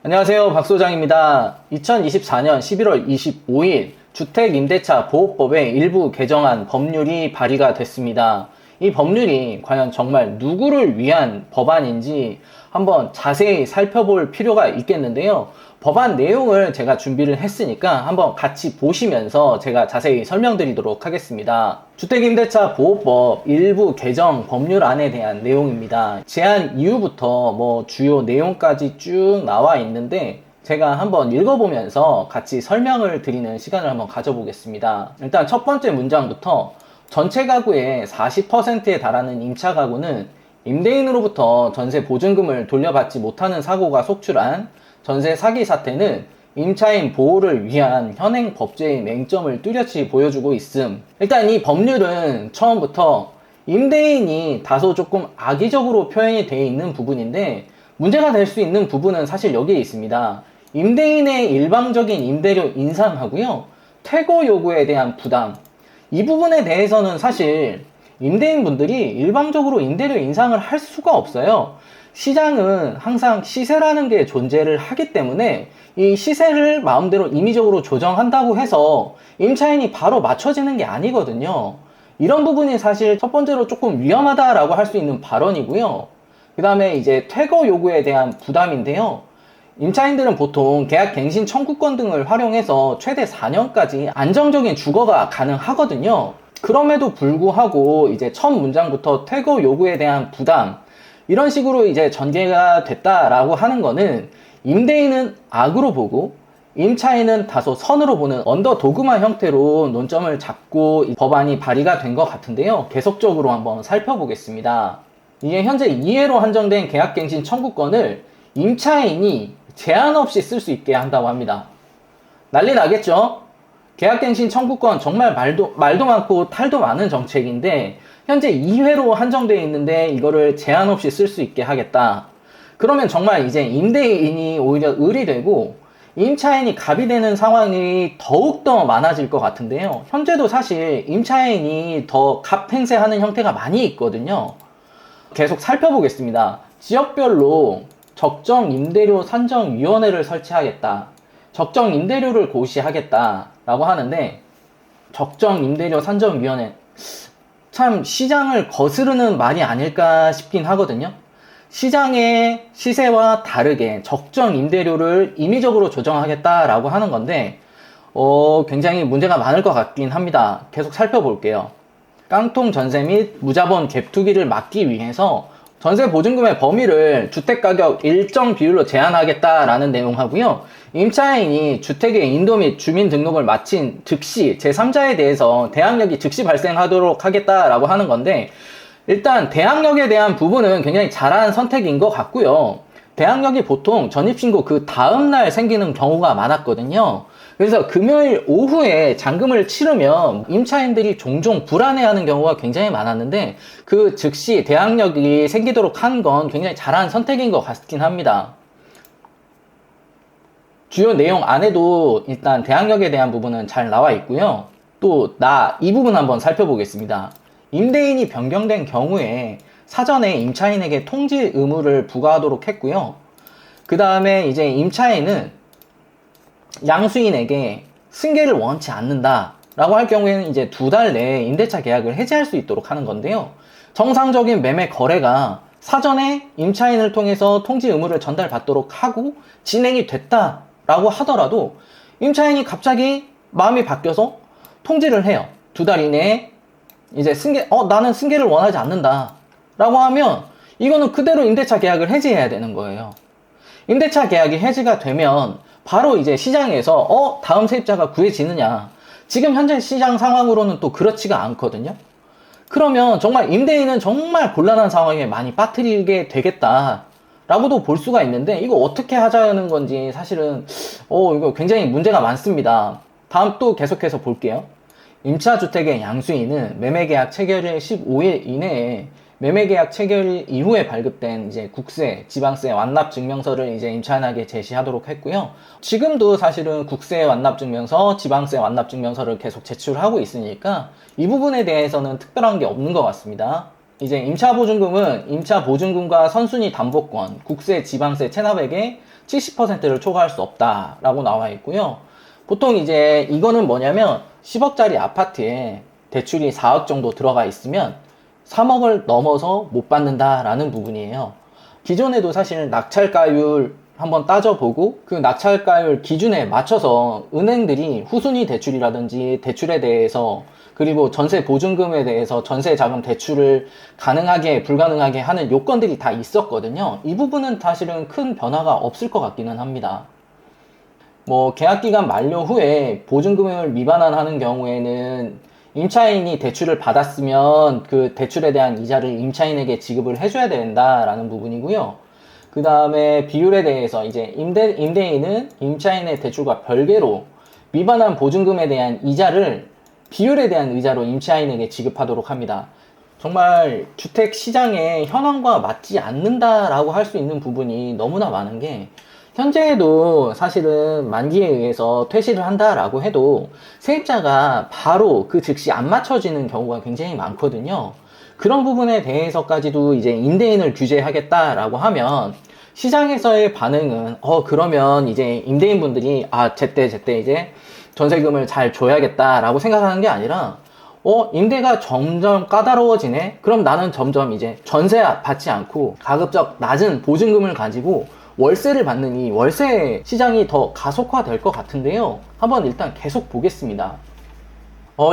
안녕하세요. 박 소장입니다. 2024년 11월 25일 주택임대차 보호법의 일부 개정안 법률이 발의가 됐습니다. 이 법률이 과연 정말 누구를 위한 법안인지 한번 자세히 살펴볼 필요가 있겠는데요. 법안 내용을 제가 준비를 했으니까 한번 같이 보시면서 제가 자세히 설명드리도록 하겠습니다. 주택임대차 보호법 일부 개정 법률안에 대한 내용입니다. 제안 이유부터 주요 내용까지 쭉 나와 있는데 제가 한번 읽어보면서 같이 설명을 드리는 시간을 한번 가져보겠습니다. 일단 첫 번째 문장부터 전체 가구의 40%에 달하는 임차 가구는 임대인으로부터 전세 보증금을 돌려받지 못하는 사고가 속출한 전세 사기 사태는 임차인 보호를 위한 현행 법제의 맹점을 뚜렷이 보여주고 있음. 일단 이 법률은 처음부터 임대인이 다소 조금 악의적으로 표현이 되어 있는 부분인데 문제가 될 수 있는 부분은 사실 여기에 있습니다. 임대인의 일방적인 임대료 인상하고요, 퇴거 요구에 대한 부담, 이 부분에 대해서는 사실 임대인분들이 일방적으로 임대료 인상을 할 수가 없어요. 시장은 항상 시세라는 게 존재를 하기 때문에 이 시세를 마음대로 임의적으로 조정한다고 해서 임차인이 바로 맞춰지는 게 아니거든요. 이런 부분이 사실 첫 번째로 조금 위험하다라고 할 수 있는 발언이고요. 그 다음에 이제 퇴거 요구에 대한 부담인데요. 임차인들은 보통 계약갱신 청구권 등을 활용해서 최대 4년까지 안정적인 주거가 가능하거든요. 그럼에도 불구하고 이제 첫 문장부터 퇴거 요구에 대한 부담, 이런 식으로 이제 전개가 됐다라고 하는 거는 임대인은 악으로 보고 임차인은 다소 선으로 보는 언더도그마 형태로 논점을 잡고 법안이 발의가 된 것 같은데요. 계속적으로 한번 살펴보겠습니다. 이게 현재 이해로 한정된 계약갱신 청구권을 임차인이 제한 없이 쓸 수 있게 한다고 합니다. 난리 나겠죠? 계약갱신 청구권 정말 말도 많고 탈도 많은 정책인데 현재 2회로 한정되어 있는데 이거를 제한 없이 쓸 수 있게 하겠다. 그러면 정말 이제 임대인이 오히려 을이 되고 임차인이 갑이 되는 상황이 더욱더 많아질 것 같은데요. 현재도 사실 임차인이 더 갑 행세하는 형태가 많이 있거든요. 계속 살펴보겠습니다. 지역별로 적정 임대료 산정위원회를 설치하겠다. 적정 임대료를 고시하겠다 라고 하는데, 적정 임대료 산정위원회, 참 시장을 거스르는 말이 아닐까 싶긴 하거든요. 시장의 시세와 다르게 적정 임대료를 임의적으로 조정하겠다라고 하는 건데 굉장히 문제가 많을 것 같긴 합니다. 계속 살펴볼게요. 깡통 전세 및 무자본 갭 투기를 막기 위해서 전세 보증금의 범위를 주택가격 일정 비율로 제한하겠다라는 내용하고요. 임차인이 주택의 인도 및 주민등록을 마친 즉시 제3자에 대해서 대항력이 즉시 발생하도록 하겠다라고 하는 건데, 일단 대항력에 대한 부분은 굉장히 잘한 선택인 것 같고요. 대항력이 보통 전입신고 그 다음날 생기는 경우가 많았거든요. 그래서 금요일 오후에 잔금을 치르면 임차인들이 종종 불안해하는 경우가 굉장히 많았는데 그 즉시 대항력이 생기도록 한 건 굉장히 잘한 선택인 것 같긴 합니다. 주요 내용 안에도 일단 대항력에 대한 부분은 잘 나와 있고요. 또 이 부분 한번 살펴보겠습니다. 임대인이 변경된 경우에 사전에 임차인에게 통지 의무를 부과하도록 했고요. 그 다음에 이제 임차인은 양수인에게 승계를 원치 않는다 라고 할 경우에는 이제 2달 내에 임대차 계약을 해지할 수 있도록 하는 건데요. 정상적인 매매 거래가 사전에 임차인을 통해서 통지 의무를 전달받도록 하고 진행이 됐다 라고 하더라도 임차인이 갑자기 마음이 바뀌어서 통지를 해요. 2달 이내에 이제 나는 승계를 원하지 않는다 라고 하면 이거는 그대로 임대차 계약을 해지해야 되는 거예요. 임대차 계약이 해지가 되면 바로 이제 시장에서 다음 세입자가 구해지느냐, 지금 현재 시장 상황으로는 또 그렇지가 않거든요. 그러면 정말 임대인은 정말 곤란한 상황에 많이 빠뜨리게 되겠다 라고도 볼 수가 있는데, 이거 어떻게 하자는 건지 사실은 이거 굉장히 문제가 많습니다. 다음 또 계속해서 볼게요. 임차주택의 양수인은 매매계약 체결일 15일 이내에 매매계약 체결일 이후에 발급된 이제 국세, 지방세 완납 증명서를 이제 임차인에게 제시하도록 했고요. 지금도 사실은 국세 완납 증명서, 지방세 완납 증명서를 계속 제출하고 있으니까 이 부분에 대해서는 특별한 게 없는 것 같습니다. 이제 임차보증금은 임차보증금과 선순위 담보권, 국세, 지방세, 체납액의 70%를 초과할 수 없다라고 나와 있고요. 보통 이제 이거는 뭐냐면 10억짜리 아파트에 대출이 4억 정도 들어가 있으면 3억을 넘어서 못 받는다라는 부분이에요. 기존에도 사실 낙찰가율 한번 따져보고 그 낙찰가율 기준에 맞춰서 은행들이 후순위 대출이라든지 대출에 대해서 그리고 전세 보증금에 대해서 전세 자금 대출을 가능하게 불가능하게 하는 요건들이 다 있었거든요. 이 부분은 사실은 큰 변화가 없을 것 같기는 합니다. 뭐 계약기간 만료 후에 보증금을 미반환하는 경우에는 임차인이 대출을 받았으면 그 대출에 대한 이자를 임차인에게 지급을 해줘야 된다라는 부분이고요. 그 다음에 비율에 대해서 이제 임대인은 임차인의 대출과 별개로 미반환 보증금에 대한 이자를 비율에 대한 이자로 임차인에게 지급하도록 합니다. 정말 주택 시장의 현황과 맞지 않는다라고 할 수 있는 부분이 너무나 많은 게 현재에도 사실은 만기에 의해서 퇴실을 한다라고 해도 세입자가 바로 그 즉시 안 맞춰지는 경우가 굉장히 많거든요. 그런 부분에 대해서까지도 이제 임대인을 규제하겠다라고 하면 시장에서의 반응은 그러면 이제 임대인분들이 제때 이제 전세금을 잘 줘야겠다라고 생각하는 게 아니라 임대가 점점 까다로워지네? 그럼 나는 점점 이제 전세 받지 않고 가급적 낮은 보증금을 가지고 월세를 받는 이 월세 시장이 더 가속화될 것 같은데요. 한번 일단 계속 보겠습니다.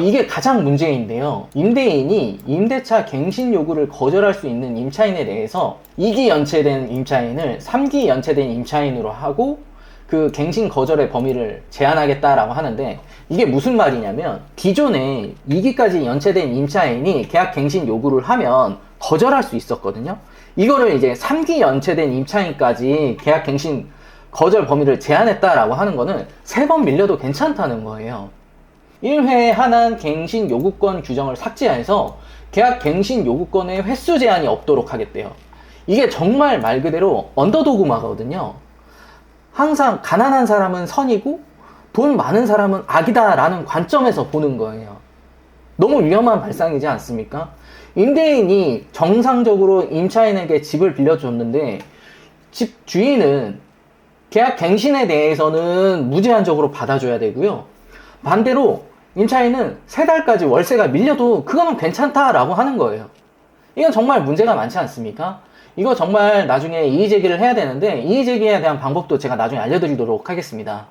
이게 가장 문제인데요. 임대인이 임대차 갱신 요구를 거절할 수 있는 임차인에 대해서 2기 연체된 임차인을 3기 연체된 임차인으로 하고 그 갱신 거절의 범위를 제한하겠다라고 하는데 이게 무슨 말이냐면 기존에 2기까지 연체된 임차인이 계약 갱신 요구를 하면 거절할 수 있었거든요. 이거를 이제 3기 연체된 임차인까지 계약 갱신 거절 범위를 제한했다라고 하는 거는 3번 밀려도 괜찮다는 거예요. 1회 하나는 갱신 요구권 규정을 삭제해서 계약 갱신 요구권의 횟수 제한이 없도록 하겠대요. 이게 정말 말 그대로 언더도그마거든요. 항상 가난한 사람은 선이고 돈 많은 사람은 악이다 라는 관점에서 보는 거예요. 너무 위험한 발상이지 않습니까? 임대인이 정상적으로 임차인에게 집을 빌려줬는데 집 주인은 계약 갱신에 대해서는 무제한적으로 받아줘야 되고요. 반대로 임차인은 3달까지 월세가 밀려도 그거는 괜찮다라고 하는 거예요. 이건 정말 문제가 많지 않습니까? 이거 정말 나중에 이의제기를 해야 되는데 이의제기에 대한 방법도 제가 나중에 알려드리도록 하겠습니다.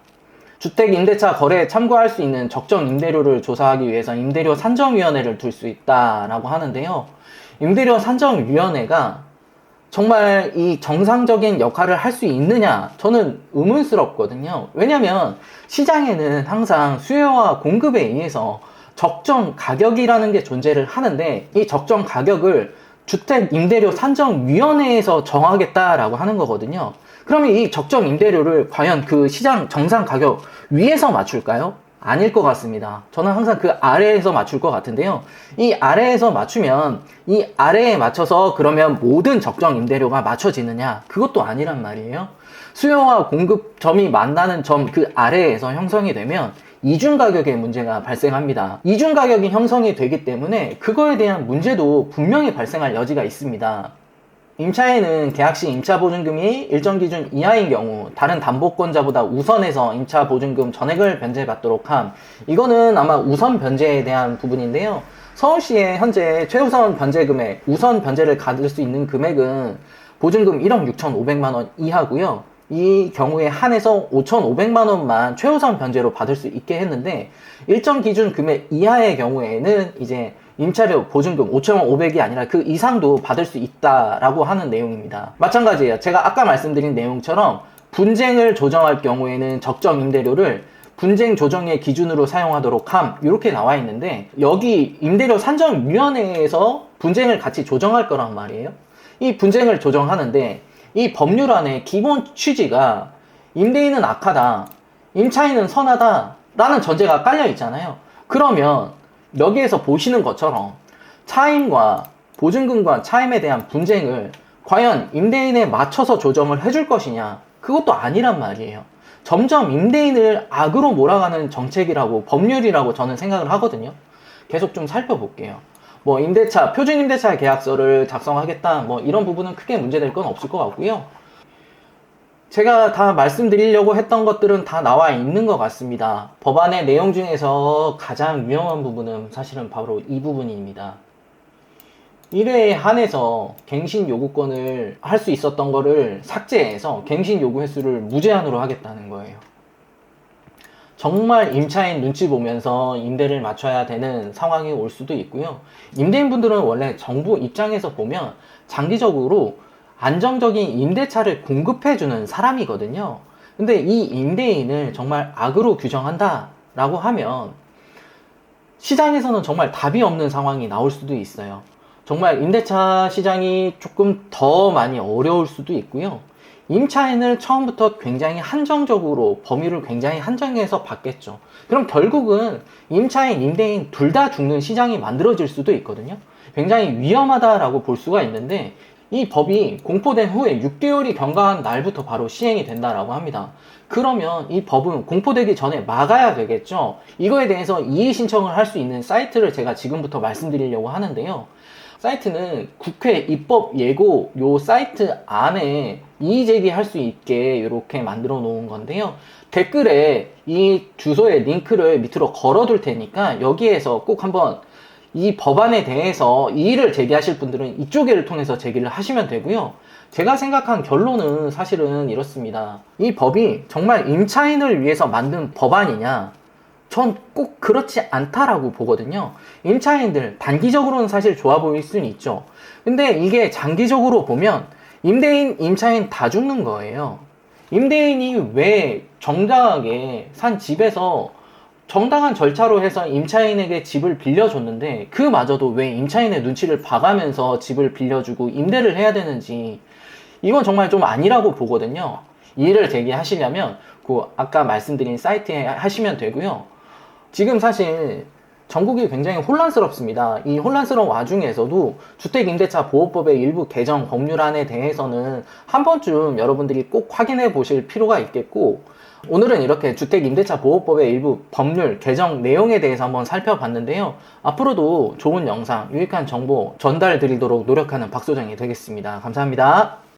주택 임대차 거래에 참고할 수 있는 적정 임대료를 조사하기 위해서 임대료 산정위원회를 둘 수 있다라고 하는데요. 임대료 산정위원회가 정말 이 정상적인 역할을 할 수 있느냐 저는 의문스럽거든요. 왜냐면 시장에는 항상 수요와 공급에 의해서 적정 가격이라는 게 존재를 하는데 이 적정 가격을 주택 임대료 산정위원회에서 정하겠다라고 하는 거거든요. 그러면 이 적정 임대료를 과연 그 시장 정상 가격 위에서 맞출까요? 아닐 것 같습니다. 저는 항상 그 아래에서 맞출 것 같은데요. 이 아래에서 맞추면 이 아래에 맞춰서 그러면 모든 적정 임대료가 맞춰지느냐? 그것도 아니란 말이에요. 수요와 공급 점이 만나는 점 그 아래에서 형성이 되면 이중 가격의 문제가 발생합니다. 이중 가격이 형성이 되기 때문에 그거에 대한 문제도 분명히 발생할 여지가 있습니다. 임차인은 계약 시 임차보증금이 일정 기준 이하인 경우 다른 담보권자보다 우선해서 임차보증금 전액을 변제받도록 함. 이거는 아마 우선 변제에 대한 부분인데요. 서울시의 현재 최우선 변제 금액, 우선 변제를 받을 수 있는 금액은 보증금 1억 6,500만 원 이하고요. 이 경우에 한해서 5,500만 원만 최우선 변제로 받을 수 있게 했는데 일정 기준 금액 이하의 경우에는 이제 임차료 보증금 5,500이 아니라 그 이상도 받을 수 있다라고 하는 내용입니다. 마찬가지예요. 제가 아까 말씀드린 내용처럼 분쟁을 조정할 경우에는 적정 임대료를 분쟁 조정의 기준으로 사용하도록 함 이렇게 나와 있는데 여기 임대료 산정위원회에서 분쟁을 같이 조정할 거란 말이에요. 이 분쟁을 조정하는데 이 법률안의 기본 취지가 임대인은 악하다, 임차인은 선하다 라는 전제가 깔려 있잖아요. 그러면 여기에서 보시는 것처럼 차임과 보증금과 차임에 대한 분쟁을 과연 임대인에 맞춰서 조정을 해줄 것이냐? 그것도 아니란 말이에요. 점점 임대인을 악으로 몰아가는 정책이라고 법률이라고 저는 생각을 하거든요. 계속 좀 살펴볼게요. 뭐 임대차, 표준 임대차 계약서를 작성하겠다, 뭐 이런 부분은 크게 문제될 건 없을 것 같고요. 제가 다 말씀드리려고 했던 것들은 다 나와 있는 것 같습니다. 법안의 내용 중에서 가장 유용한 부분은 사실은 바로 이 부분입니다. 1회에 한해서 갱신 요구권을 할 수 있었던 거를 삭제해서 갱신 요구 횟수를 무제한으로 하겠다는 거예요. 정말 임차인 눈치 보면서 임대를 맞춰야 되는 상황이 올 수도 있고요. 임대인분들은 원래 정부 입장에서 보면 장기적으로 안정적인 임대차를 공급해주는 사람이거든요. 근데 이 임대인을 정말 악으로 규정한다 라고 하면 시장에서는 정말 답이 없는 상황이 나올 수도 있어요. 정말 임대차 시장이 조금 더 많이 어려울 수도 있고요. 임차인을 처음부터 굉장히 한정적으로 범위를 굉장히 한정해서 받겠죠. 그럼 결국은 임차인, 임대인 둘 다 죽는 시장이 만들어질 수도 있거든요. 굉장히 위험하다라고 볼 수가 있는데 이 법이 공포된 후에 6개월이 경과한 날부터 바로 시행이 된다라고 합니다. 그러면 이 법은 공포되기 전에 막아야 되겠죠. 이거에 대해서 이의 신청을 할 수 있는 사이트를 제가 지금부터 말씀드리려고 하는데요. 사이트는 국회 입법 예고 요 사이트 안에 이의 제기할 수 있게 이렇게 만들어 놓은 건데요. 댓글에 이 주소의 링크를 밑으로 걸어 둘 테니까 여기에서 꼭 한번 이 법안에 대해서 이의를 제기하실 분들은 이쪽을 통해서 제기를 하시면 되고요. 제가 생각한 결론은 사실은 이렇습니다. 이 법이 정말 임차인을 위해서 만든 법안이냐? 전 꼭 그렇지 않다라고 보거든요. 임차인들 단기적으로는 사실 좋아 보일 수는 있죠. 근데 이게 장기적으로 보면 임대인, 임차인 다 죽는 거예요. 임대인이 왜 정당하게 산 집에서 정당한 절차로 해서 임차인에게 집을 빌려줬는데 그마저도 왜 임차인의 눈치를 봐가면서 집을 빌려주고 임대를 해야 되는지 이건 정말 좀 아니라고 보거든요. 이의를 제기하시려면 그 아까 말씀드린 사이트에 하시면 되고요. 지금 사실 전국이 굉장히 혼란스럽습니다. 이 혼란스러운 와중에서도 주택임대차보호법의 일부 개정 법률안에 대해서는 한 번쯤 여러분들이 꼭 확인해 보실 필요가 있겠고, 오늘은 이렇게 주택임대차보호법의 일부 법률 개정 내용에 대해서 한번 살펴봤는데요. 앞으로도 좋은 영상, 유익한 정보 전달 드리도록 노력하는 박소장이 되겠습니다. 감사합니다.